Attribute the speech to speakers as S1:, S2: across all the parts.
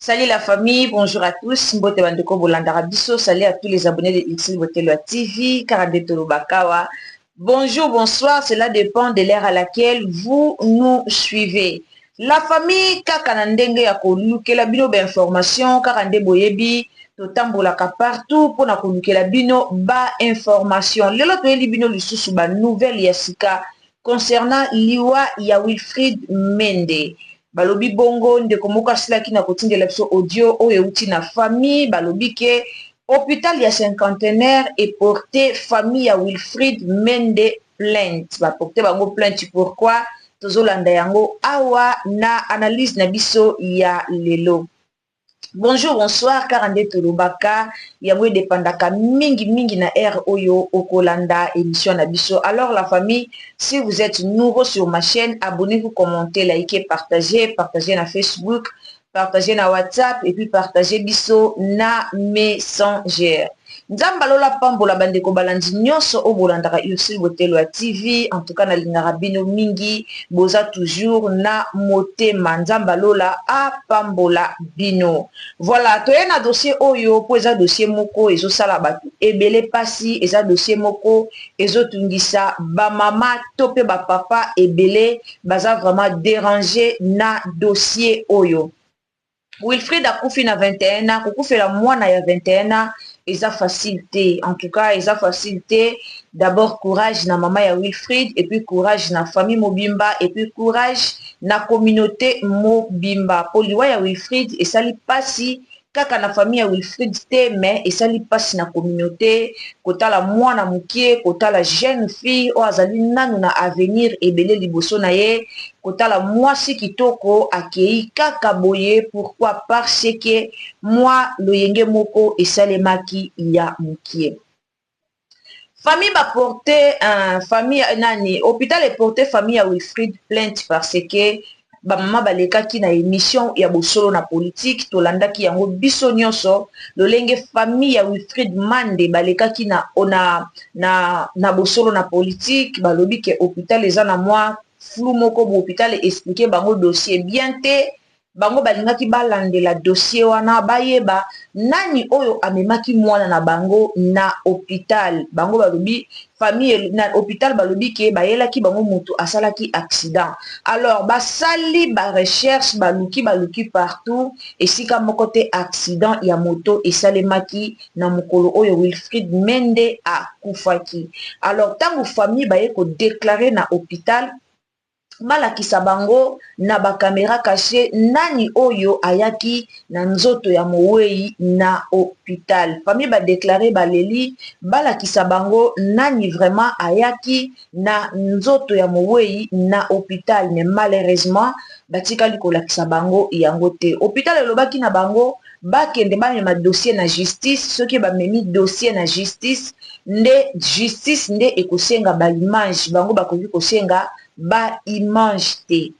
S1: Salut la famille, bonjour à tous. Mbote bandeko bolanda rabiso, salut à tous les abonnés de Xil Botelwa TV, Karade Tolobakawa. Bonjour, bonsoir, cela dépend de l'ère à laquelle vous nous suivez. La famille Kakanandenge ya kolukela bino ba information, Karande Boyebi, totambolaka partout pour na kolukela bino ba information. Lelo toyeli bino lisusu ba nouvelle ya sika concernant liwa ya Wilfried Mende. Balobi bongo ndeko moko asilaki na kotindela biso audio oyo euti na famille balobi ke hôpital ya cinquantenaire et porté famille ya Wilfried Mende plainte baporte bango plainte pourquoi tozolanda yango awa na analyse na biso ya lelo. Bonjour, bonsoir, Karande Tolobaka, yamwe dépendaka mingi na air oyo okolanda émission nabiso. Alors la famille, si vous êtes nouveau sur ma chaîne, abonnez-vous, commentez, likez, partagez na Facebook, partagez na WhatsApp et puis partagez biso na Messenger. Nzamba lola pambola bandeko balandi nyonso o bolandaka Xil Botelwa TV, en tout cas na lingara bino mingi, boza toujours na motema. Nzamba lola a pambola bino. Voilà, toye na dossier oyo po eza dossier moko ezo sala batu ebele pasi, eza dossier moko ezo tungisa ba mama tope ba papa ebele baza vraiment dérangé na dossier oyo. Wilfried akufi na 21 ans, kokufela mwana ya 21 ans, eza facilité. En tout cas, eza facilité. D'abord, courage na maman ya Wilfried, et puis courage na famille Mobimba, et puis courage na communauté Mobimba. Poliwa ya Wilfried, et sali pasi, kaka na famille ya Wilfried te, mais et sali pasi na communauté, kota la mwana mukie, kota la jeune fille, o azali nanu na avenir ebele liboso na ye, kota la mwasi kitoko akei kaka boye. Pourquoi? Parce que moi loyenge moko esalemaki ya mukie. Famille va porter famille nani hôpital est porté famille à Wilfried plainte parce que ba mama baleka ki na émission ya bosolo na politique tolanda ki yango biso nyonso lolenge famille ya Wilfried Mande baleka ki na bosolo na politique balobi ke hôpital eza na moi flou moko bo hôpital expliquer bango dossier bien te bango balingaki balandela dossier wana bayeba nani oyo amemaki mwana na bango na hôpital. Bango balobi famille na hôpital balobi ke bayelaki bango moto asalaki accident. Alors basali ba recherche baluki partout esika moko te accident ya moto esalemaki na mokolo oyo Wilfried Mende akufaki. Alors tango famille baye ko déclarer na hôpital balakisa bango na ba caméra cachée nani oyo ayaki na nzoto ya mowei na hôpital. Famille ba déclarer baleli balakisa bango nani vraiment ayaki na nzoto ya mowei na hôpital, mais malheureusement batikali kolakisa bango yango te. Hôpital elobaki na bango bakende bamema dossier na justice, soki bamemi dossier na justice nde ekosenga ba image bango bakoki kosenga ba image te.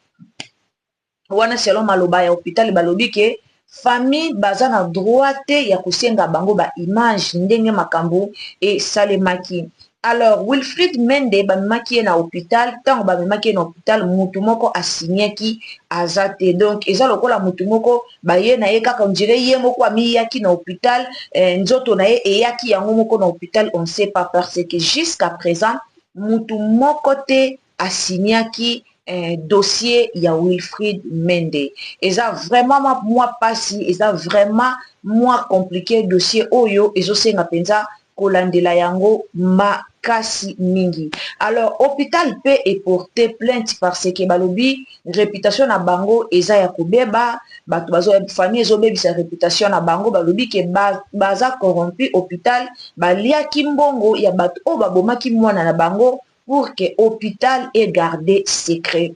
S1: Wana selon maloba ya hôpital balobi ke famille baza na droit te ya kosenga bango ba image ndenge makambo e salemaki. Alors Wilfried Mende bamemaki na hôpital, tango bamemaki na hôpital mutu moko asignaki azate. Donc eza lokola mutu moko baye na ye kaka on dirait ye moko amiyaki na hôpital, nzoto na ye eyaki yango moko na hôpital, on sait pas parce que jusqu'à présent mutu moko te asignaki dossier ya Wilfried Mende. Eza vraiment moi pasi, eza vraiment moi compliqué dossier oyo ezosenga penza kolandela yango makasi mingi. Alors hôpital peut est porté plainte parce que balobi réputation na bango eza ya kobeba bato bazo famille ezobebisa réputation na bango balobi ke baza corrompu hôpital baliaki mbongo ya bato o babomaki mwana na bango pour que hôpital ait gardé secret.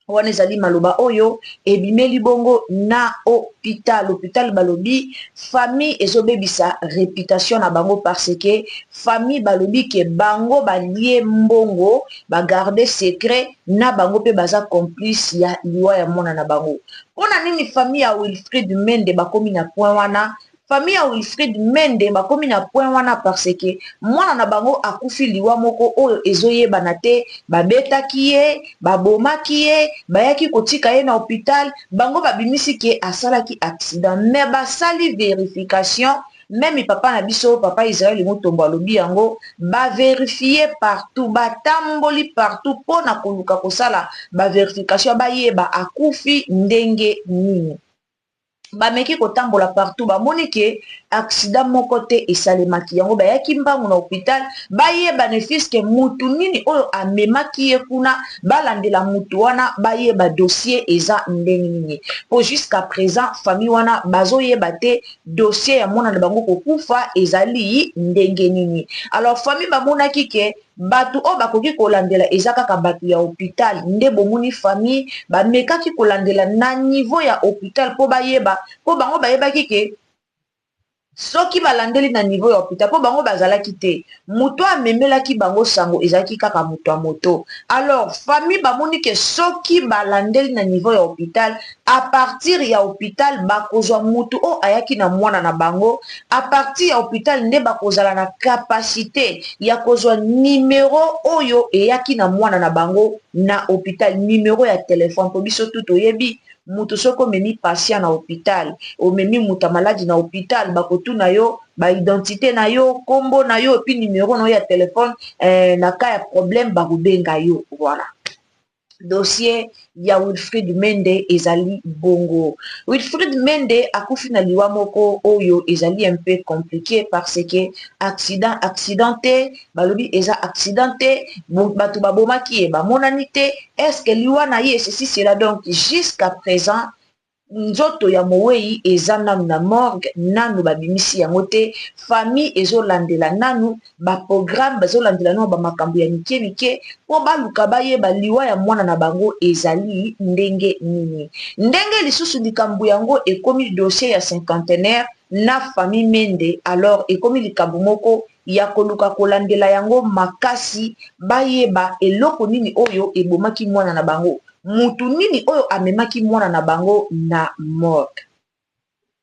S1: Wana ezali maloba oyo ebimeli bongo na hôpital balobi famille ezobebisa réputation na bango parce que famille balobi ke bango balie mbongo ba garder secret na bango pe baza complice ya liwa ya mona na bango. Pona nini famille ya Wilfried Mende bakomi na point wana famille ya Wilfrid Mende bakomi na point wana parce que mwana na bango akufi liwa moko oyo ezoyebana te, babetaki ye, babomaki ye, bayaki kotika ye na hôpital, bango babimisi ke asalaki accident, mais basali vérification. Même papa na biso, papa Israël Mutombo alobi yango, ba vérifier partout, ba tamboli partout, pona koluka kosala ba vérification, ba yeba akufi ndenge nini. Bameki kotambola partout, bamoni ke accident moko te esalemaki yango, bayaki mbangu na hôpital, bayeba bénéfice ke mutu nini oyo amemaki ye kuna, balandela mutu wana, bayeba dossier eza ndenge nini. Po jusqu'à présent, famille wana bazoyeba te dossier ya mwana na bango kokufa ezali ndenge nini. Alors famille bamonaki ke batu o bakoki kolandela eza kaka batu ya hôpital, nde bomoni famille bamekaki kolandela na niveau ya hôpital po bayeba, po bango bayebaki ke soki balandeli na niveau ya hôpital po bango bazalaki te, mutu amemelaki bango sango ezalaki kaka mutu ya moto. Alors famille bamoni ke soki balandeli na niveau ya hôpital, a partir ya hôpital bakozwa mutu o ayaki na mwana na bango, a partir ya hôpital nde bakozala na capacité ya kozwa numéro oyo eyaki na mwana na bango na hôpital, numéro ya téléphone. Po biso tout oyebi mutu soko memi patient na hôpital, o memi muta maladi na hôpital, bakotuna yo ba identité na yo, kombo na yo, puis numéro na yo ya téléphone, na ka ya problème bakubenga yo. Voilà. Dossier ya Wilfrid Mende ezali bongo. Wilfrid Mende akufi na liwa moko oyo ezali un peu compliqué parce que accidenté, balobi eza accidenté, batu babomaki e bamonani te, est-ce que liwa na ye ceci cela. Donc jusqu'à présent nzoto ya mowei eza nanu na morgue, nanu babimisi yango te, famille ezolandela nanu baprogramme, bazolandela nanu bamakambo ya mike mike po baluka bayeba liwa ya mwana na bango ezali ndenge nini. Ndenge lisusu likambo yango ekomi dossier ya cinquantenaire na famille Mende, alors ekomi likambo moko ya koluka kolandela yango makasi, bayeba eloko nini oyo ebomaki mwana na bango, mutu nini oyo amemaki mwana na bango na morgue.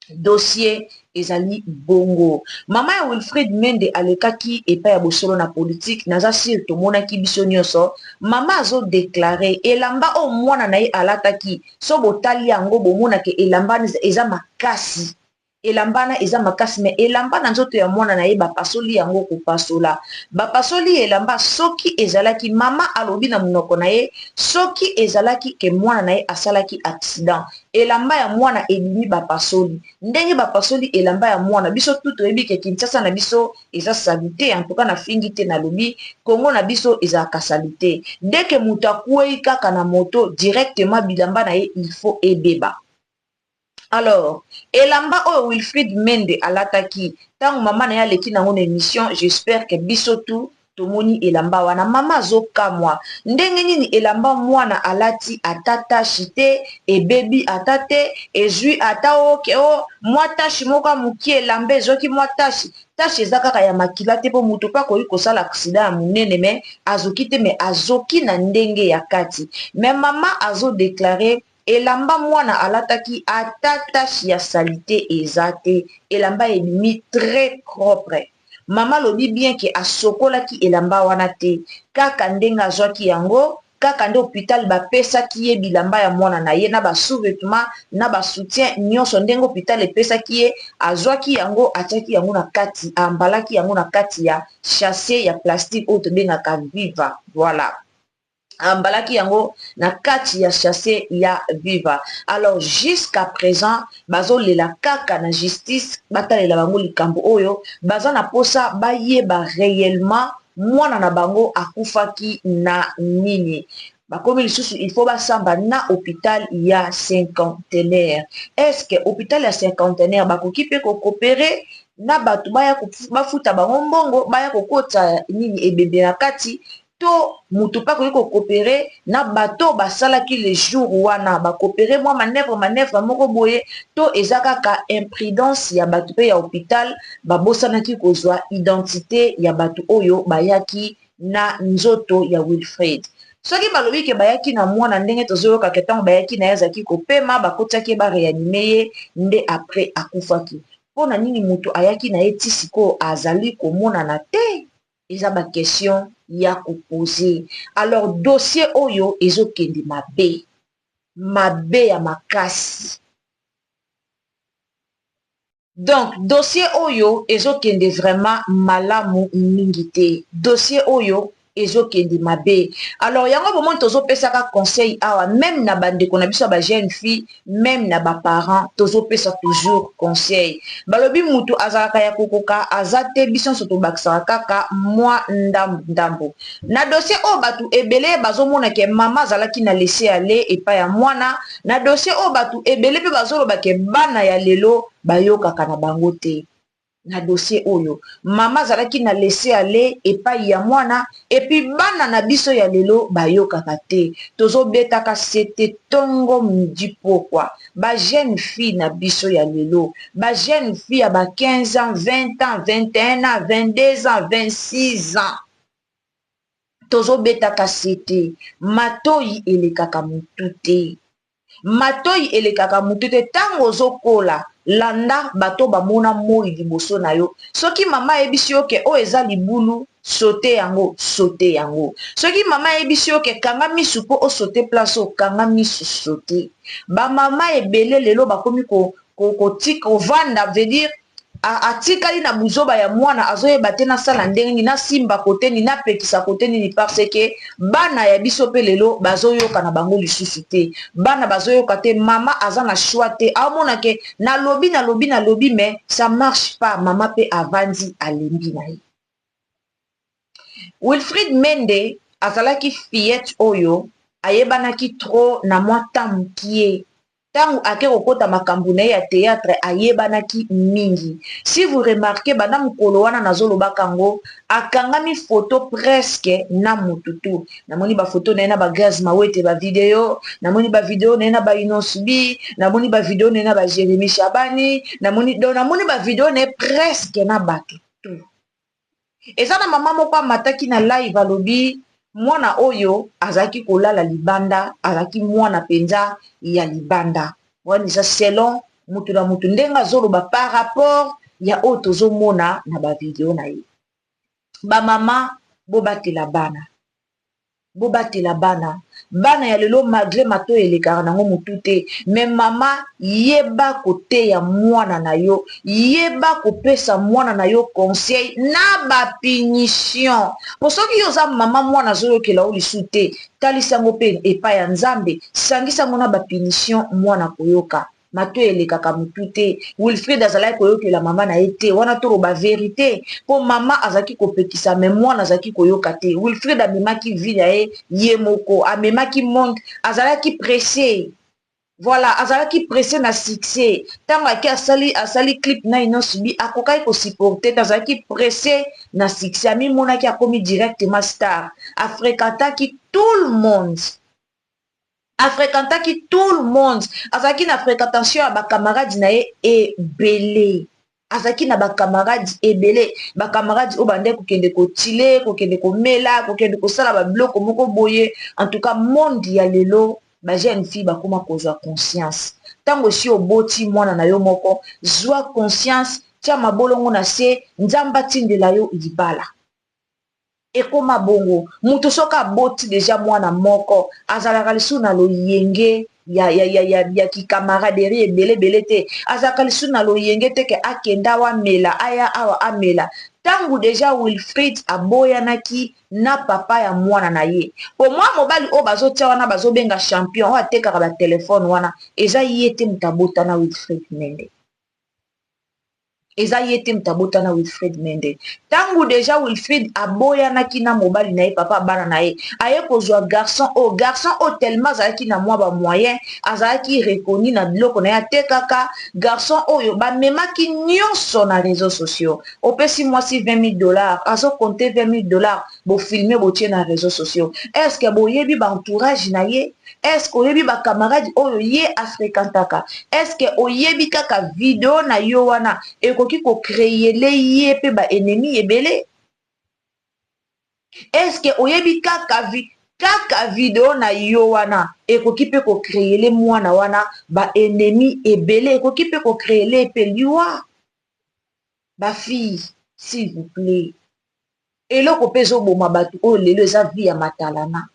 S1: Dossier ezali bongo. Mama ya Wilfrid Mende alekaki epai ya bosolo na politique, naza sir tomonaki biso nyonso. Mama azo déclarer elamba o mwana na ye alataki, so botali yango bomonake elamba eza makasi. Elambana eza makasi, me elamba na nzoto ya mwana na ye bapasoli yango kopasola. Bapasoli elamba soki ezalaki, mama alobi na munoko na ye, soki ezalaki ke mwana na ye asalaki accident, elamba ya mwana ebimi bapasoli. Ndenge bapasoli elamba ya mwana, biso tout oyebi ke Kinshasa na biso eza salite, en tout cas na fingi te na lobi, Congo na biso eza kasalite. Deke muta kuei kaka na moto, directement bilamba na ye il faut ebeba. Alors, elamba oyo Wilfrid Mende alataki, tango mama na ya leki nango na émission, j'espère que biso tout tomoni elamba wana mama zokamwa. Ndenge nini elamba mwana alati atata shite, e baby atate, e jui ata oke o, mwa tashi moka muki elambe zoki mwa tashi. Tashi ezaka ya makila te po mutu pa koyi kosala accident ya munene, me azoki te, me azoki na ndenge ya kati. Me mama azo déclarer elamba mwana alataki ata tache ya salite ezate, elamba ebimi très propre. Mama lobi bien ke asokolaki elamba wana te, kaka ndenge azwaki yango, kaka nde hôpital bapesaki ye bilamba ya mwana na ye na ba sous-vêtements na ba soutien nyonso, ndenge hôpital epesaki ye, azwaki yango atiaki yango na kati, ambalaki yango na kati ya chassis ya plastique oyo tobengaka Viva. Voilà. Ambalaki yango na kati ya chassé ya Viva. Alors jusqu'à présent bazolela kaka na justice, batalela bango likambo oyo, baza na posa bayeba réellement mwana na bango akufaki na nini. Bakomi lisusu il faut basamba na hôpital ya cinquantenaire. Est-ce que hôpital ya cinquantenaire bakoki pe ko coopérer na batu baya bafuta bango mbongo, baya kokota nini ebebe na kati, to mutu pa koki kokopere na bato basalaki le jour wana bakopere mwa manevre moko boye, to eza kaka imprudence ya bato pe ya hôpital babosanaki kozwa identité ya bato oyo bayaki na nzoto ya Wilfrid. Soki balobi ke bayaki na mwana ndenge tozoyoka ke ntango bayaki na ye azalaki kopema, bakotiaki ba réanime ye nde après akufaki. pona nini mutu ayaki na eti siko azali komona na te. Eza ba question ya koposer. Alors dossier oyo ezokende mabe. Mabe ya makasi. Donc dossier oyo ezokende vraiment malamu mingi te. Dossier oyo ezokende mabe. Alors yango bomoni tozopesaka conseil awa même na bandeko na biso ba jeune fille, même na ba parents tozopesa toujours conseil. Balobi mutu azalaka ya kokoka azate biso soto bakisaka kaka mwa ndambo. Na dossier o batu ebele bazomona ke mama azalaki na laisser aller epa ya mwana. Na dossier o batu ebele pe bazoloba ke bana ya lelo bayokaka na bango te. Na dossier oyo mama azalaki na laisser aller epai ya mwana epi bana na biso ya lelo bayokaka te. Tozobetaka sete tongo midi pokwa ba jeune fille na biso ya lelo, ba jeune fille ya ba 15 ans 20 ans 21 ans 22 ans 26 ans. Tozobetaka sete matoi elekaka mutu te. Matoi elekaka mutu te. Tango zokola landa bato bamona moi liboso na yo. Soki mama ebisi yo ke o eza libulu sote yango, sote yango. Soki mama ebisi yo ke kanga misu po o sote place o kanga misu sote. Ba mama ebele lelo bakomi tika vanda veut dire atikali na buzoba ya mwana azoyeba te na sala ndenge nini na simba kote ni na pekisa kote nini parce que bana ya biso pe lelo bazoyoka na bango lisusu te. Bana bazoyoka te, mama aza na choix te. Aomona ke na lobi mais ça marche pas, mama pe avandi alembi na ye. Wilfried Mende azalaki fillette oyo ayebanaki trop na mwa tamukie. Tangu ake kokota makambo na ye ya théâtre ayebanaki mingi. Si vous remarquez bana mukolo wana nazoloba kango akangami photo presque na mututu. Namoni ba photo na ye na ba Gaz Mawete ba video, namoni ba video na ye na ba Inosbi, namoni ba video na ye na ba Jérémy Chabani, namoni ba video na ye presque na bato tout. Eza na mama moko mataki na live alobi mwana oyo azaki kolala libanda, azaki mwana penza ya libanda. Wani sa selon mutu na mutu ndenga zoloba par rapport ya oyo tozomona na ba video na ye. Ba mama bobatela bana. Bobatela bana. Bana ya lelo malgré mato elekaka nango mutu te, mais mama yeba kote ya mwana na yo, yeba kopesa mwana na yo conseil na ba punition. Po soki yo za mama mwana zoyokela o lisu te, talisango pe epa ya Nzambe, sangisango na ba punition mwana koyoka. Mato elekaka mutu te. Wilfried azalaki koyokela mama na ye te. Wana toro ba vérité. Po mama azaki kopekisa me mwana azaki koyoka te. Wilfried amemaki vie na ye moko. Amemaki monde. Azalaki pressé. Voilà, azalaki pressé na succès. Tango aki asali clip na Inosbi akokaki ko supporter. Azalaki pressé na succès. Ami monaki akomi directement star. Afrekataki tout le monde. Afréquentaki tout le monde. Azaki na fréquentation ya ba camarades na ye ebele. Azaki na ba camarades ebele. Ba camarades o bande kokende ko tile, kokende ko mela, kokende ko sala ba bloko moko boye. En tout cas, monde ya lelo, ba jeune fille ba koma kozwa conscience. Tango si oboti mwana na yo moko, zwa conscience, tia mabolongo na se, Nzamba tindela yo libala. Ekoma bongo mutu soka boti deja mwana moko azalaka lisu na loyenge ya ki camaraderie ebele te, azalaka lisu na loyenge te ke akenda wa mela aya awa amela. Tangu deja Wilfried aboyanaki na papa ya mwana na ye, po mwa mobali o bazotia wana bazobenga champion o atekaka ba telefone wana eza ye te mutabota na Wilfried Mende. Eza yete mtabota na Wilfried Mende. Tangu deja Wilfried aboyanaki na mobali na ye papa bana na ye. Aye kozwa garçon o tellement azalaki na mwa ba moyen, azalaki reconnu na biloko na ye atekaka garçon oyo ba memaki nyonso na réseaux sociaux. Opesi mwasi $20, azo compter $20 bo filmer bo tie na réseaux sociaux. Est-ce que bo yebi ba entourage na ye? Est-ce que oyebi ba camarade oyo ye afrekantaka? Est-ce que oyebi kaka video na yo wana ekoki ko créer le ye pe ba ennemi ebele? Est-ce que oyebi kaka video na yo wana ekoki pe ko créer le mwana wana ba ennemi ebele, ekoki pe ko créer le pe liwa? Ba fille, s'il vous plaît. Eloko pezo boma batu o lelo eza vie ya matalana.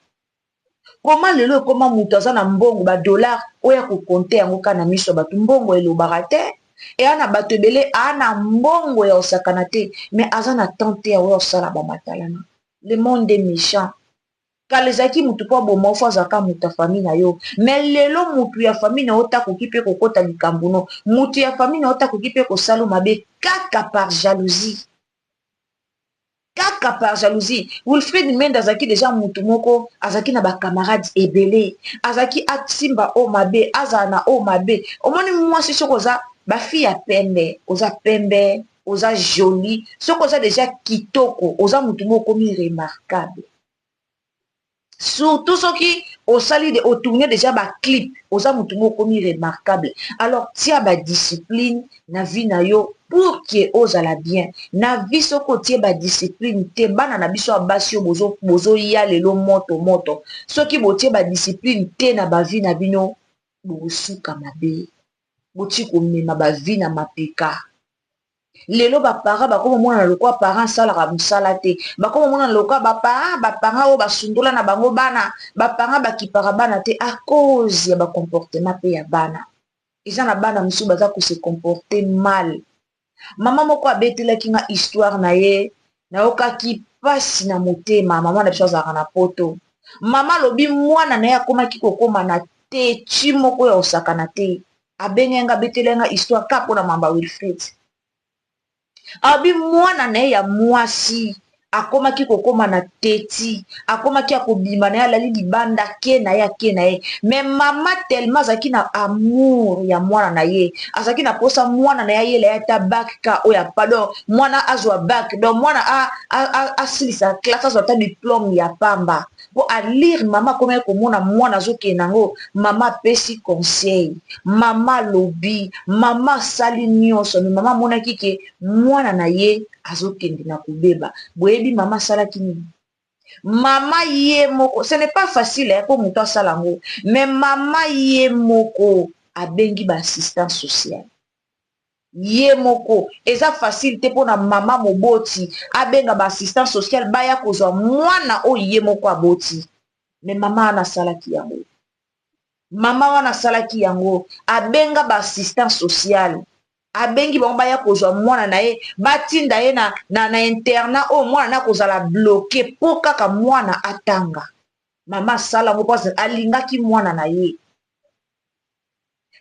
S1: Comment lelo comment mutu aza na mbongo ba dollar oya ko compter yango kana miso batu mbongo elobaka te. Et ana bato ebele ana mbongo ya osakana te, mais aza na tante ya oya osala ba matalana. Le monde est méchant. Kalezaki mutu po boma ofo azaka mutu ya famille na yo, mais lelo mutu ya famille na yo takoki pe kokota likambo no, mutu ya famille na yo takoki pe kosala mabe kaka par jalousie. Kaka par jalousie. Wilfred Mendy azaki déjà mutu moko azaki na ba camarades ebele, azaki atimba o mabe, azana o mabe. Omoni mwasi soko za ba fille ya pembe, oza pembe, oza jolie, soko za déjà kitoko, oza mutu moko mi remarquable. Surtout ceux qui au sali de au tourner déjà ba clip, oza mutu moko mi remarquable. Alors tia ba discipline na vie na yo pour que ozala bien. Na vie soko tie ba discipline te bana na biso abasi yo bozo ya lelo moto. Soki botie ba discipline te na ba vie na bino bosuka mabe. Boti ko mema ba vie na mapeka. Lelo ba para ba ko mona lokwa parent sala ka musala te. Ba ko mona lokwa ba para o ba sundola na bango bana, ba para ba kipara bana te à cause ya ba comportement pe ya bana. Eza na bana musu baza ko se comporter mal. Mama moko abetelaki nga histoire na ye, na okaki pasi na motema, mama na biso azalaka na poto. Mama lobi mwana na ye akomaki kokoma na te ti moko ya osakana te. Abengi nga abetelenga histoire ka mpona mamba Wilfred. Abi mwana na ye ya mwasi akomaki kokoma na teti, akomaki akobima na ye alali libanda ke na ye. Mais mama tellement azaki na amour ya mwana na ye, azaki na posa mwana na ye la ta bac ka oya pardon, mwana azwa bac, donc mwana asilisa classe azwa ta diplôme ya pamba. Po a lire mama komé komona mwana azoke nango, mama pesi conseil, mama lobi, mama sali nyonso, mais mama monaki ke mwana na ye azokende na kubeba. Boyebi mama salaki nini? Mama ye moko, ce n'est pas facile pour muto salango, mais mama ye moko abengi ba assistance sociale. Ye moko eza facile te pona mama moboti abenga ba assistance sociale baya kozwa mwana o ye moko aboti. Mais mama ana salaki yango. Mama wana salaki yango abenga ba assistance sociale. Abengi bango baya kozwa mwana na ye batinda ye na internat o mwana na kozala bloqué po kaka mwana atanga. Mama sala ngo parce alingaki mwana na ye.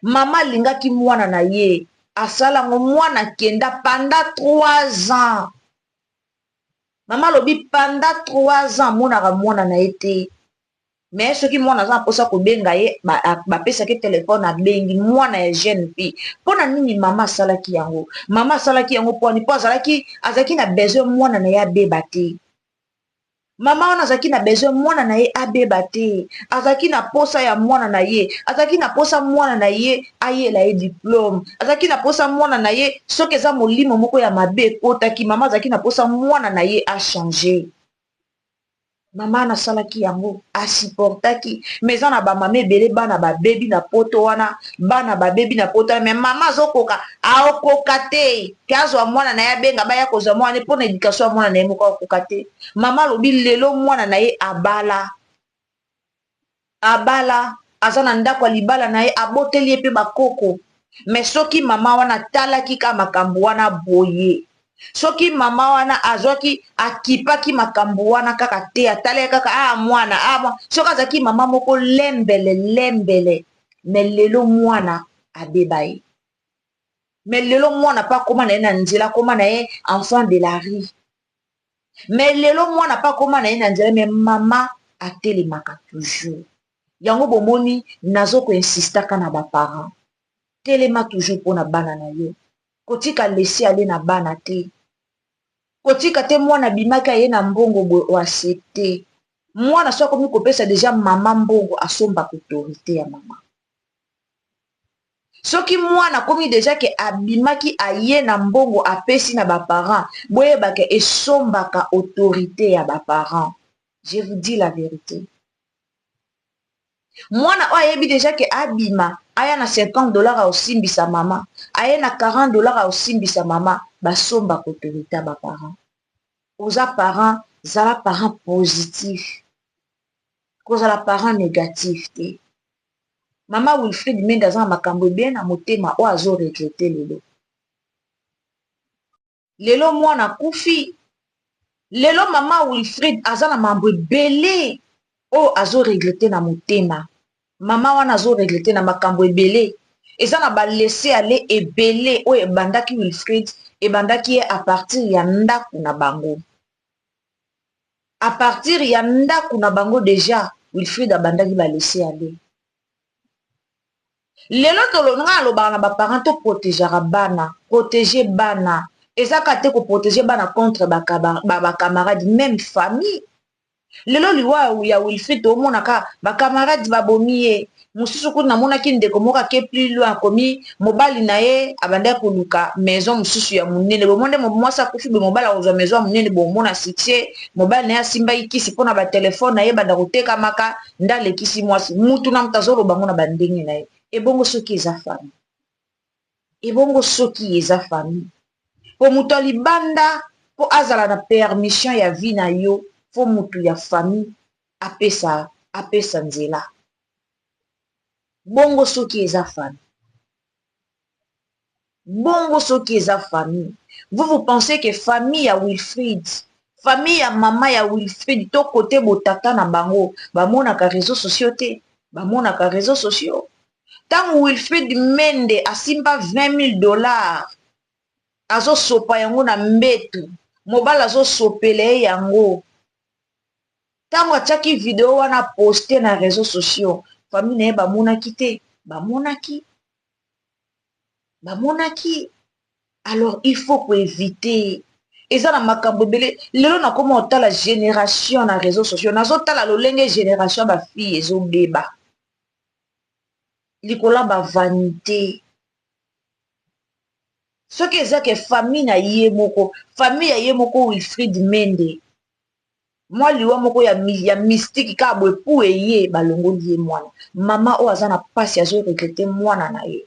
S1: Mama alingaki mwana na ye. Asala ngo mwana kenda pendant 3 ans. Mama lobi pendant 3 ans monaka mwana na ye te. Mais ce qui mwana za posa ko benga ye ba pesa ke téléphone a bengi mwana ya jeune fille. Pona nini mama salaki yango? Mama salaki yango poni po azaki na besoin mwana na ya beba te. Mama wana azaki na besoin mwana na ye abeba te. Azaki na posa ya mwana na ye. Azaki na posa mwana na ye aye la ye diplôme. Azaki na posa mwana na ye soki eza molimo moko ya mabe kotaki mama azaki na posa mwana na ye a changer. Mama na salaki yango asupportaki mais ana ba mama ebele bana ba baby na poto wana bana ba baby na poto mais mama azokoka aokoka te kazo mwana na ya benga baya kozwa mwana pona éducation ya mwana na ye moko akoka te. Mama lobi lelo mwana na ye abala aza na ndako ya libala na ye aboteli ye pe bakoko. Mais soki mama wana talaki ka makambo wana boye, soki mama wana azwaki akipaki makambo wana kaka te atale kaka mwana soki azaki mama moko lembele mais lelo mwana abeba ye. Mais lelo mwana pa koma na ye na nzela koma na ye enfant de la rue. Mais lelo mwana pa koma na ye na nzela mais mama atelemaka toujours. Yango bomoni nazoko insistaka na ba parents. Telema toujours pona bana na yo. Kotika laisser aller na bana te. Kotika te mwana bimaka ye na mbongo bo accepter. Mwana so komi kopesa déjà mama mbongo asomba autorité ya mama. Soki mwana komi déjà ke abimaki aye na mbongo apesi na ba parents, boyeba ke esombaka autorité ya ba parents. Je vous dis la vérité. Mwana oyo ayebi déjà que abima aya na 50 dollars a osimbisa mama, aya na 40 dollars a osimbisa mama, basomba autorité ba parents. Oza parent, zala parent positif. Kozala parent négatif te. Mama Wilfrid Mendes aza na makambo bien na motema o azo regrete lelo. Lelo mwana kufi. Lelo mama Wilfrid aza na mambo ebele o azo regrete na motema. Mama wana azo regrete na makambo ebele. Eza na ba laisser aller ebele o ebandaki Wilfrid, ebandaki ye a partir ya ndaku na bango. A partir ya ndaku na bango déjà Wilfrid abandaki ba laisser aller. Lelo tolonga alobaka na ba parents to protéger bana, protéger bana. Ezaka te ko protéger bana contre ba camarades, même famille. Lelo liwa ya Wilfrid to monaka ba camarades babomi ye. Mususu kuna monaki ndeko moka ke plus loin komi mobali na ye abanda koluka maison mususu ya munene. Bo monde mwasa kufi be mobali ozwa maison ya munene bo mona succès. Mobali na ya simba ikisi pona ba téléphone na ye banda koteka maka ndale kisi mwasi. Mutu na mtazolo bango na bandenge na ye. Ebongo soki eza famille. Ebongo soki eza famille. Po mutu alibanda po azala na permission ya vie na yo, fo mutu ya famille apesa nzela. Bongo soki eza famille. Bongo soki eza famille. Vous pensez que famille ya Wilfrid, famille ya mama ya Wilfrid, to côté botata na bango, bamonaka réseaux sociaux te, bamonaka réseaux sociaux. Tant Wilfrid Mendes asimba 20 000 dollars, azo sopa yango na mbetu, mobala azo sopele yango. Tant atiaki vidéo wana poste na réseaux sociaux, famille na ye bamonaki te, bamonaki. Alors il faut éviter. Eza na makambo bele, lelo na koma otala génération na réseaux sociaux, nazo tala lolenge génération ba fille ezo beba. Likola ba vanité. Ce que eza que famille na ye moko, famille ya ye moko Wilfrid Mendes. Moi liwa moko ya mystique ka boe pou eye balongo liye mwana. Mama o aza na pasi azo regrete mwana na ye.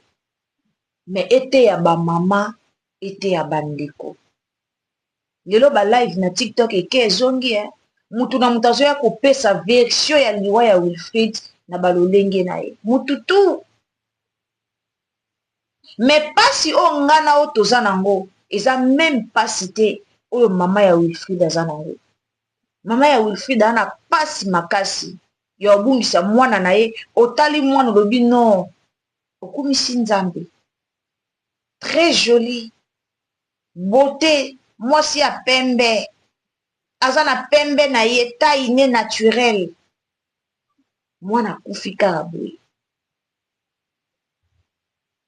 S1: Mais ete ya ba mama, ete ya bandeko. Lelo ba live na TikTok eke ezongi mutu na mutu azo ya kopesa version ya liwa ya Wilfrid na balolenge na ye. Mutu tu. Mais pasi o ngana o toza nango, eza même pasi te oyo mama ya Wilfrid aza nango. Mama ya Wilfrid ana pasi makasi ya obungisa mwana na ye, otali mwana lobi non, okumisi nzambe. Très joli, beauté, mwasi ya pembe, aza na pembe na ye, taille naturel. Mwana kufika aboui.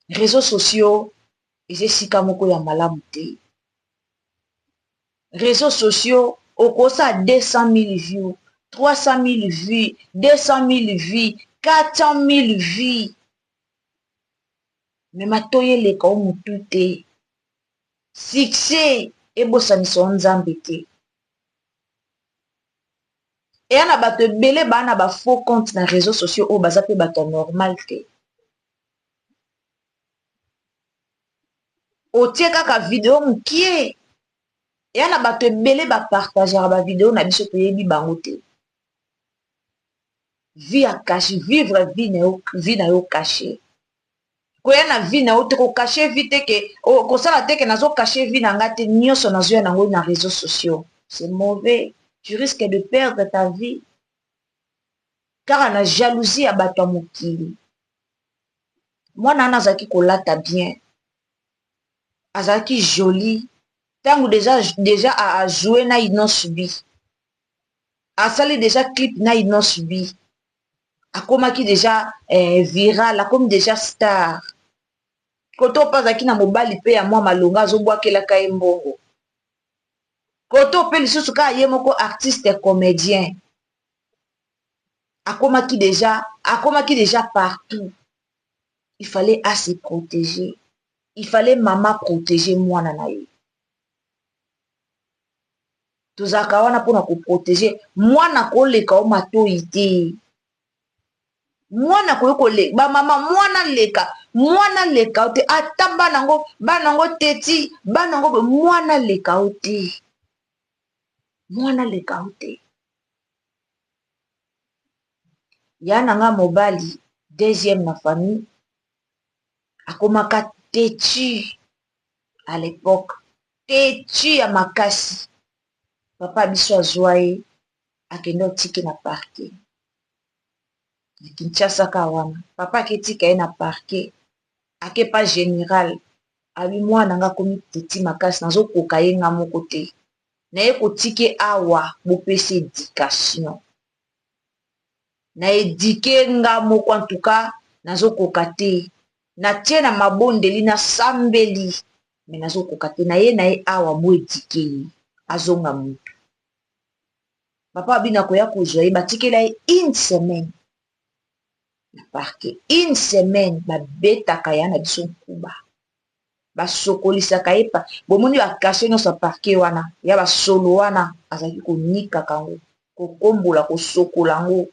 S1: Réseaux sociaux, ezesika moko ya malamu te. Réseaux sociaux, okosa 200 000 vues, 300 000 vues, 200 000 vues, 400 000 vues. Mais matoye leka o mutu te. Succès ebosanisa nzambe te. Et ana bato ebele bana ba faux compte na réseaux sociaux o baza pe bato normal te. Otie kaka vidéo mukie. Et ana bato ebele ba partager ba vidéo na biso to yebi bango te. Vie à cacher, vivre vie na yo caché. Koya na vie na yo te ko cacher vie te ke ko sala te ke nazo cacher vie na ngate nyoso nazo ya nango na réseaux sociaux. C'est mauvais. Tu risques de perdre ta vie. Car la jalousie abattu à mokili. Moi, nana zaki kolata bien. Azaki joli. Tango déjà a joué na ino subi. A sali déjà clip na ino subi. A komaki déjà viral. A comme déjà star. Koto pa zaki na mobali pe ya mwa malonga zo bwakela ka mbongo. Koto pe lisusu ka ye moko artiste et comédien. Akomaki déjà partout. Il fallait se protéger. Il fallait maman protéger moi nanaye. Tozaka wana pona ko protéger moi na koleka o mato ite. mwana koyoko le ba mama mwana leka te ata banango teti banango mwana leka te ya nanga mobali deuxième na famille akomaka têtu à l'époque têtu ya makasi papa biso azwa ye akende otiki na parquet na Kinshasa ka wana papa aketika ye na parquet akepa général abi mwana nga komi teti makasi nazokoka ye nga moko te na ye kotiki awa bopesa éducation na édike nga moko en tout cas nazokoka te natie na mabondeli na sambeli me nazokoka te na ye awa bo édike ye azonga mutu papa abina koya kozwa ye batikela ye une semaine na parquet une semaine babetaka ya na biso nkuba basokolisaka ye pa bomoni bakashe nyonso ya parquet wana ya basolo wana azalaki konikaka yango kokombola kosokola yango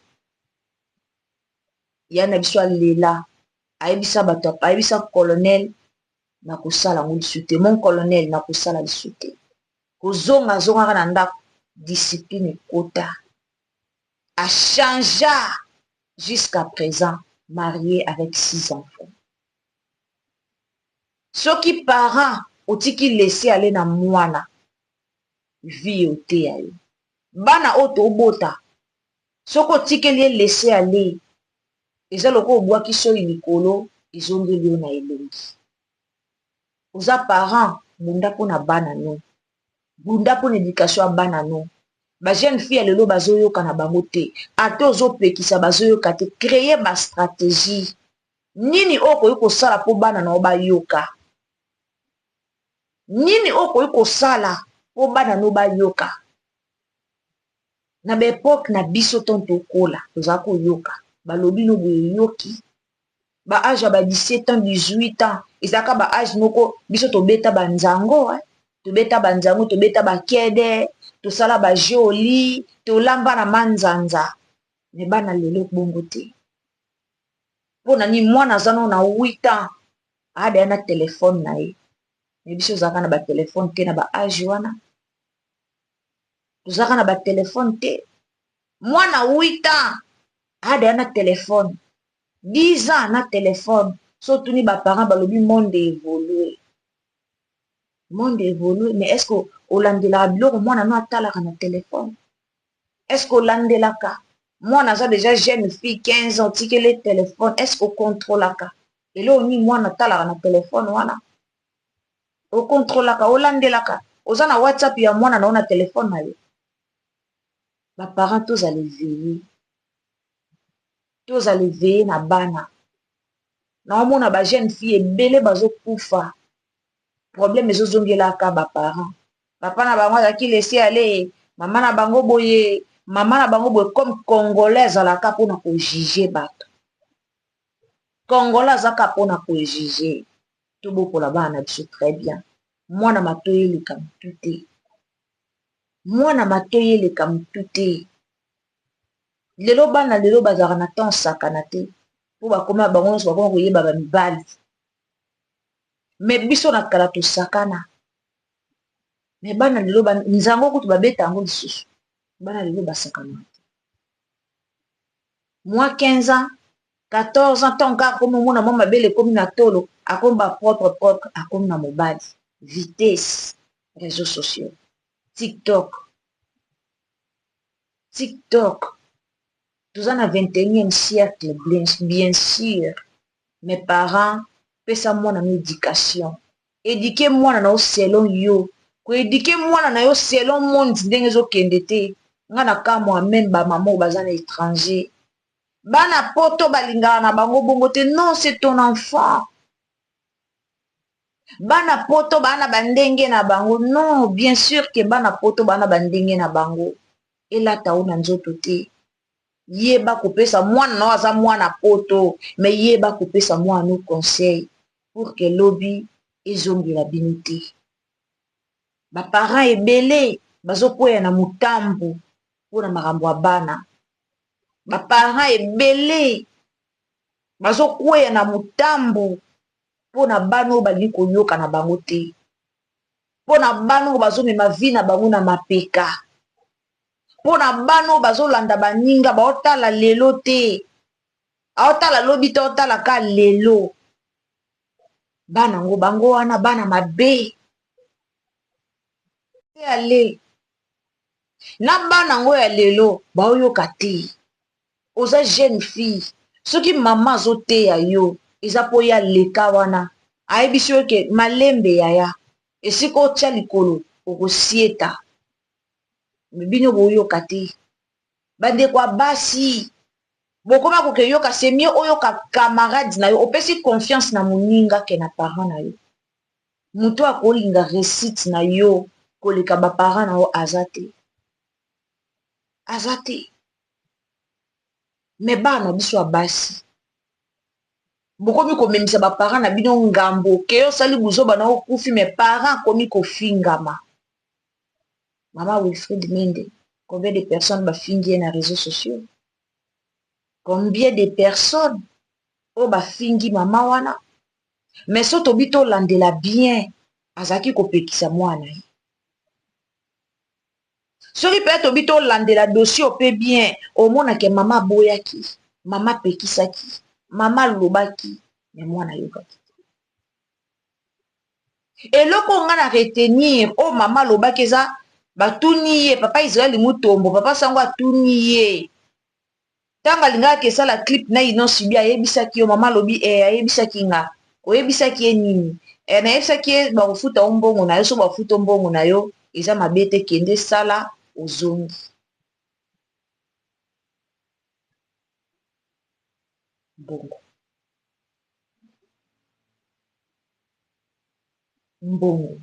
S1: ya na biso alela ayebisa bato ayebisa colonel na kosala yango lisu te mon colonel na kosala lisu te kozongazongaka na ndako discipline ekota achangea jusqu'à présent marié avec 6 enfants soki parent otiki laisser aller na mwana vie ote ya yo bana oyo tobota soki otikeli ye laisser aller eza lokola obwaki soki likolo ezongeli yo na elongi oza parent bunda mpona bana no bunda mpona éducation ya bana no bajeune fille ya lelo bazoyoka na bango te ate ozopekisa bazoyoka te créer bastratégie nini oyo koyi kosala mpo bana na yo bayoka nini oyo koyi kosala mpo bana no bayoka na baepoke na biso ntongo tokola tozala koyoka balobi no boye yoki baage ya ba 17 ans 18 ans ezalaka baage moko biso tobeta banzango tobeta banzango tobeta bakede tosala bajoli tolamba na manzanza me bana lelo bongo te mpona nini mwana aza no na 8 ans adaya na telefone na ye me biso ozalaka na batelefone te na baage wana tozalaka na batelefone te mwana 8 ans adaya na telefone 10 ans na telefone so tuni baparent balobi monde évolue mais est ce que olandelaka biloko mwana no atalaka na telefone est ce que olandelaka mwana aza déjà jeune fille 15 ans otikele telefone est ce que okontrolaka eloko nini mwana atalaka na telefone wana okontrolaka olandelaka oza na whatsapp ya mwana na yo na telefone na yo baparent tozala eveye na bana naomona bajeune fille ebele bazokufa problème ezozongelaka baparent papa na bango azalaki laisser aller mama na bango boye comme congolais azalaka mpona kojuge bato congolais azalaka mpona kojuge tobokola bana na biso très bien mwana matoyi eleka mutu te mwana matoyi eleka mutu te lelo bana lelo bazalaka na temps sakana te mpo bakoma bango nyonso bakoma koyeba bamibali me biso na kala tosakana me bana lelo nzango kutu babeta yango lisusu bana lelo basakana te moi 15 ans 14 ans ntango kaka komi omona mwa mabele ekomi na tolo akomi bapropre akomi na mobali vitesse réseaux sociaux tiktok toza na 21e siècle bien sûr mes parents pesa mwana na éducation éduke mwana na yo selon yo koéduke mwana na yo selon monde ndenge ezokende te nga na kamwa meme bamama oyo baza na étranger bana poto balingaka na bango bongo te non c'est ton enfant bana poto bana bandenge na bango non bien sûr ke bana poto bana bandenge na bango elata o na nzoto te yeba kopesa mwana na aza mwana poto me yeba kopesa mwana no conseil pour que lobi ezongela bino te baparent ebele bazokwea na motambu mpona makambo ya bana baparent ebele bazo kweya na mutambo pona bano bali konyoka na bango te, pona bano bazo mema vi na bango na mapeka, pona bano bazo landa baninga baotala lelo te, aotala lobi te otala ka lelo. Bana ngo bango wana bana mabe ale na bana ngo ya lelo baoyoka te. Oza jeune fille soki mama azoteya yo eza po ya leka wana ayebi so ke malembe yaya esika otya likolo okosieta, bino boyoka te. Bandeko ya basi bokoma koke yoka semie oyoka camarade na yo, opesi confiance na moninga ke na parent na yo. Mutu akolinga réussite na yo koleka baparent na yo aza te, aza te. Me bana biso ya basi bokomi komemisa baparent na bino ngambo ke osali buzoba na okufi, me parent akomi kofingama. Mama Wilfried Mende, combien de personnes bafingi ye na réseaux sociaux? Combien de personnes o bafingi mama wana? Mais so tobi tolandela bien azaki kopekisa mwana ye. Soki pe tobi tolandela dossier ope bien omona ke mama boyaki, mama pekisaki, mama lobaki, me mwana yokaki. Eloko nga na retenir o mama lobaki eza batuni ye papa Israel Mutombo, papa sango atuni ye. Tanga linga ke sala clip na ino sibi ayebisaki yo mama lobi ayebisaki nga. Oyebisaki ye nini? Na yebisaki ye bakofuta mbongo na yo, so bafuta mbongo na yo eza mabete kende sala ozongi. Mbongo. Mbongo.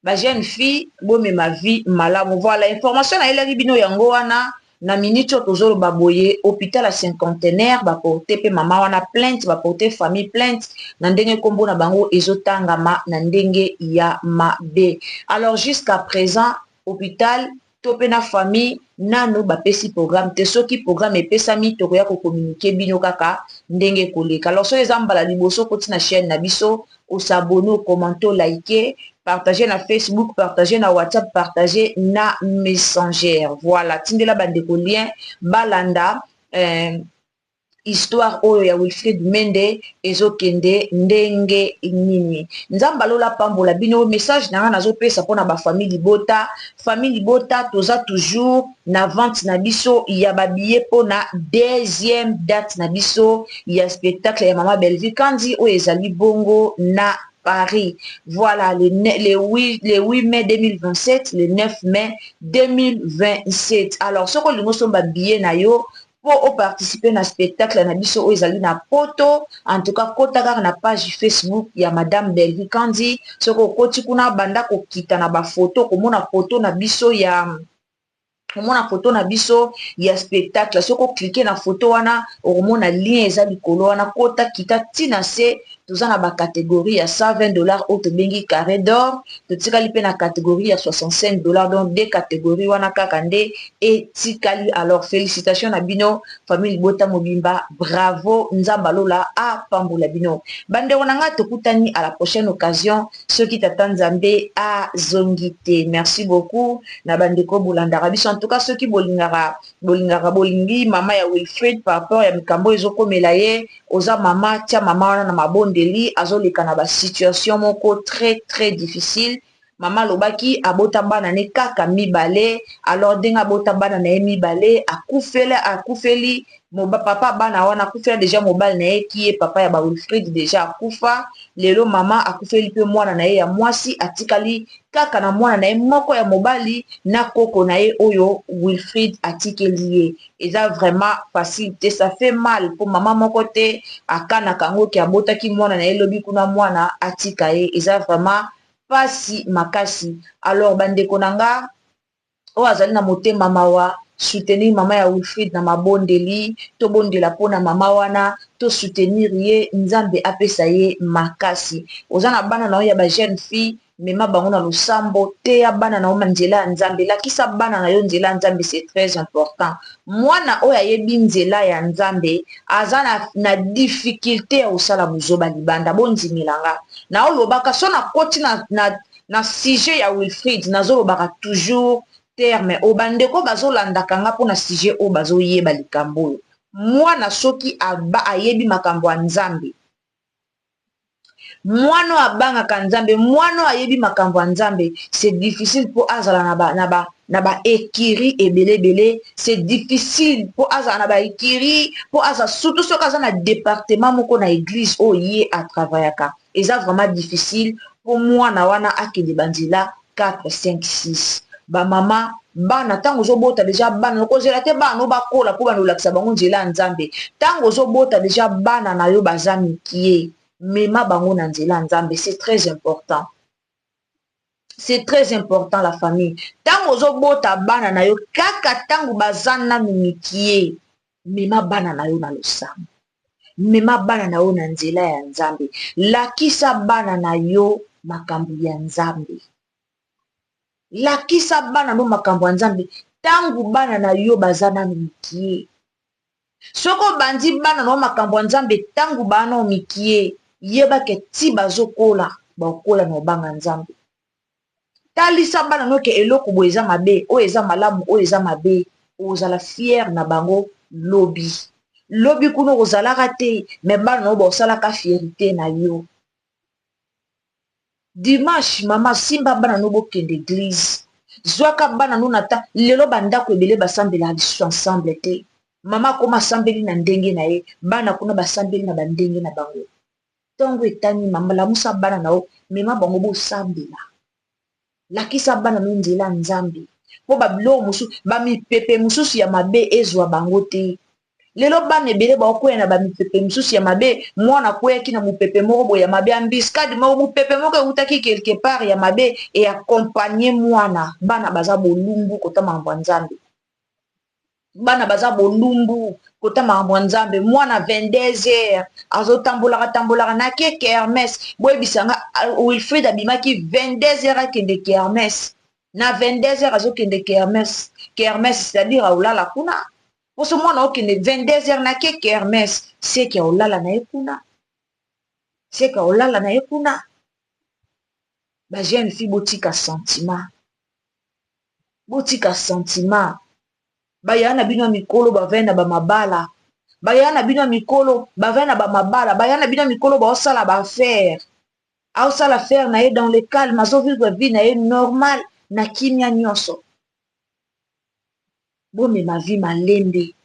S1: Ba jeune fille bome ma vie malamu. Voilà information na elaki bino yango wana na minute tozolo baboye hôpital à cinquantenaire ba porter pe mama wana plainte, ba porter famille plainte na ndenge kombo na bango ezotangama na ndenge ya mabe. Alors jusqu'à présent hôpital topé na famille nano bapesi programme te, soki programme epesami tokoya ko communiquer bino kaka ndenge koleka. Alors so ezambala liboso koti na chaîne na biso o s'abonner, o commenter, liker, partager na Facebook, partager na WhatsApp, partager na Messenger. Voilà, tindela bandeko lien balanda histoire oyo ya Wilfried Mende ezokende ndenge nini. Nzamba lola pambola bino message na nga nazopesa pona ba famille libota. Famille libota toza toujours na vente na biso ya ba billet pona deuxième date na biso ya spectacle ya Mama Belleville Kandi oyo ezali bongo na Paris. Voilà, le 8 mai 2027, le 9 mai 2027. Alors, ce que nous sommes billet na yo, pour participer na spectacle na biso ezali na poto, en tout cas kota kaka na page Facebook ya Madame Belleville Kandi, ce que koti kuna banda ko kita na ba photo, komona photo na biso ya omona photo na biso ya spectacle, soko cliquer na photo wana omona lien eza likolo wana kota kita tina se toza na ba catégorie ya $120 auto bengi carré d'or, totikali pe na catégorie ya $65, donc deux catégories wana kaka nde etikali. Alors félicitations na bino famille Bota Mobimba, bravo, nzamba lola a pambola bino. Bande onanga tokutani à la prochaine occasion, ceux qui t'attendent Nzambe a zongite. Merci beaucoup na bandeko bolandara biso. En tout cas ceux qui bolingara bolingi mama ya Wilfried par rapport ya mikambo ezokomela ye oza mama tia mama wana na mabondeli azoleka na ba situation moko très très difficile. Mama lobaki abota bana ne kaka mibale, alors denga abota bana na ye mibale akufeli moba papa bana wana akufela déjà mobile na ye ki ye papa ya ba Wilfried déjà akufa. Lelo mama akufeli pe mwana na ye ya mwasi atikali kaka na mwana na ye moko ya mobali na koko na ye oyo Wilfried atikeli ye. Eza vraiment facile te, ça fait mal pour mama moko te akana kango ki abota ki mwana na ye lobi kuna mwana atika ye. Eza vraiment pasi makasi. Alors bandeko nanga o azali na motema mawa soutenir mama ya Wilfried na mabondeli, to bondela pona mama wana, to soutenir ye, Nzambe apesa ye makasi. Oza na bana na ya ba jeune fille mema bango na losambo te ya bana na yo nzela ya nzambe lakisa bana na yo nzela ya nzambe c'est très important mwana oyo ayebi nzela ya nzambe aza na difficulté ya kosala mozoba libanda bondimelanga na olobaka so nakoti na sujet ya Wilfrid nazolobaka toujours terme o bandeko bazolandaka nga mpona sujet oyo bazoyeba likambo oyo mwana soki ayebi makambo ya nzambe mwana abangaka nzambe mwana ayebi makambo ya nzambe c'est difficile po azala na ba ekiri ebelebele c'est difficile po azala na ba ekiri po aza surtout soki aza na département moko na église oyo ye atravaillaka eza vraiment difficile po mwana wana akende banzela 4 5 6 bamama bana ntango ozobota deja bana okozela te bana o bakola mpo bana olakisa bango nzela ya nzambe ntango ozobota deja bana na yo baza mikie mema bango na nzela nzambe c'est très important c'est très important la famille ntango ozobota bana na yo kaka ntango baza nanu mikie mema bana na yo na losambo mema bana na yo na nzela ya nzambe lakisa bana na yo makambo ya nzambe lakisa bana no makambo ya nzambe ntango bana na yo baza nanu mikie soko bandi bana no makambo ya nzambe ntango bana mikie yebake ti bazokola bakola na obanga nzambe talisa bana noke eloko boye eza mabe oyo eza malamu oyo eza mabe ozala fier na bango lobi kuna ozalaka te me bana no baosalaka fierité na yo dimanche mama simba bana no bokende église zwaka bana no nata lelo bandako ebele basambela lisusu ensemble te mama koma asambeli na ndenge na ye bana kuna basambeli na bandenge na bango ntongo etani mama lamusa bana na yo mema bango bosambela lakisa bana no nzela nzambe mpo babilo mosusu bamipepe mosusu ya mabe ezwa bango te lelo bana ebele baokwea na bamipepe mosusu ya mabe mwana akweyaki na mopepe moko boye ya mabe ambiskade moko mopepe moko eutaki quelque part ya mabe eakompagne mwana bana baza bolumbu kota makambo ya nzambe bana baza bolumbu kota makambo ya nzambe mwana 22h azotambolaka nake kermes boyebisanga Wilfrid abimaki 22h akende kermes na 22h azokende kermes c'est-à-dire aolala kuna poso mwana okende 22h nake kermes seki aolala na ye kuna ba jeune fille botika sentiment baya na bino mikolo bavena bamabala baya na bino mikolo bavena bamabala baya na bino mikolo baosala baaffaire aosala affaire na ye dans le calme azovivre vie na ye normal na kimia nyonso bomema vie malembe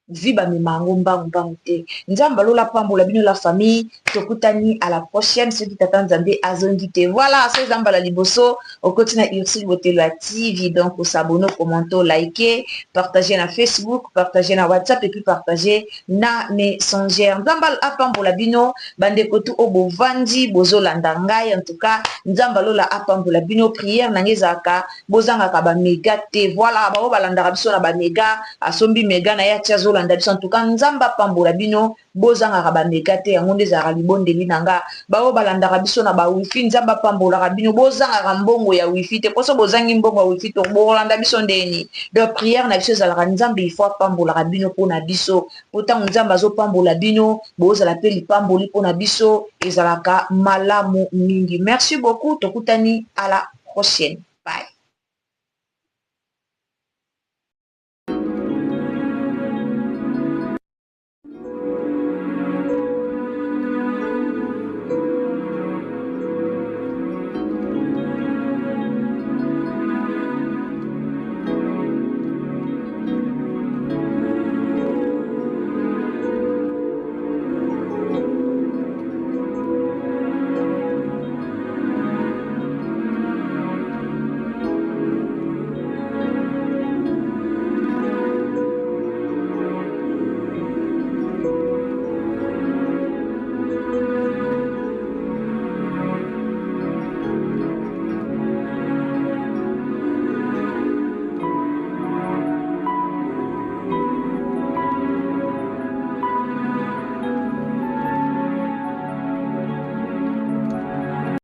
S1: vi bamema yango mbangu te nzambe alola pambola bino la famille tokutani à la prochaine soki tata nzambe azongi te voilà so ezamba la liboso okoti na Ursule Botelo ya TV donc osabone commenter liker partager na Facebook partager na WhatsApp et puis partager na Messenger nzambe apambola bino bandeko tu obovandi bozolanda ngai en tout cas nzambe alola apambola bino prière nange ezalaka bozangaka bamega te voilà bao balandaka biso na bamega asombi mega na ya tia landa biso en tout cas nzamba pambola bino bozangaka bamega te yango nde ezalaka libondeli na nga bao balandaka biso na ba wifi nzamba pambolaka bino bozangaka mbongo ya wifi te poso bozangi mbongo ya wifi to bolanda biso ndeni de prière na biso ezalaka nzambe il faut pambolaka bino mpona biso po ntango nzambe azopambola bino bozala mpe lipamboli mpona biso ezalaka malamu mingi merci beaucoup tokutani à la prochaine.